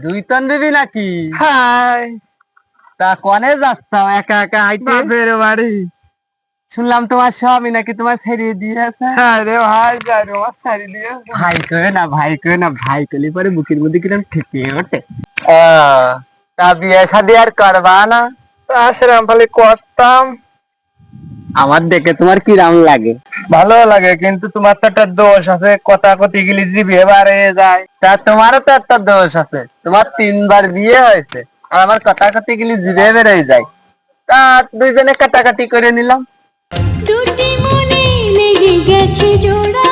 রুইতন দিবি নাকি? হাই তা কনে যাচ্ছ একা একা হাইটে? বাপের বাড়ি। শুনলাম তোমার স্বামী নাকি তোমার ছেড়ে দিয়েছে। হ্যাঁ রে ভাই, যাই রে আমার শাড়ি দিয়ে। ভাই করে না, ভাই করে না, ভাই করলে পরে বুকের মধ্যে কিরম ঠেকে ওঠে। তা বিয়ে শাদী আর করবা না? সেরকম খালি করতাম। আমার দেখে তোমার কিরাম লাগে? ভালো লাগে, কিন্তু তোমার তো একটা দোষ আছে, কথা কতি গেলি জিভে বাড়ে যায়। তা তোমারও তো একটা দোষ আছে, তোমার 3বার বিয়ে হয়েছে আর আমার কথা কথি গেলি জিভে বেড়ে যায়। তা দুইজনে কাটাকাটি করে নিলাম। দুটি মনে লেগে গেছে জোড়া।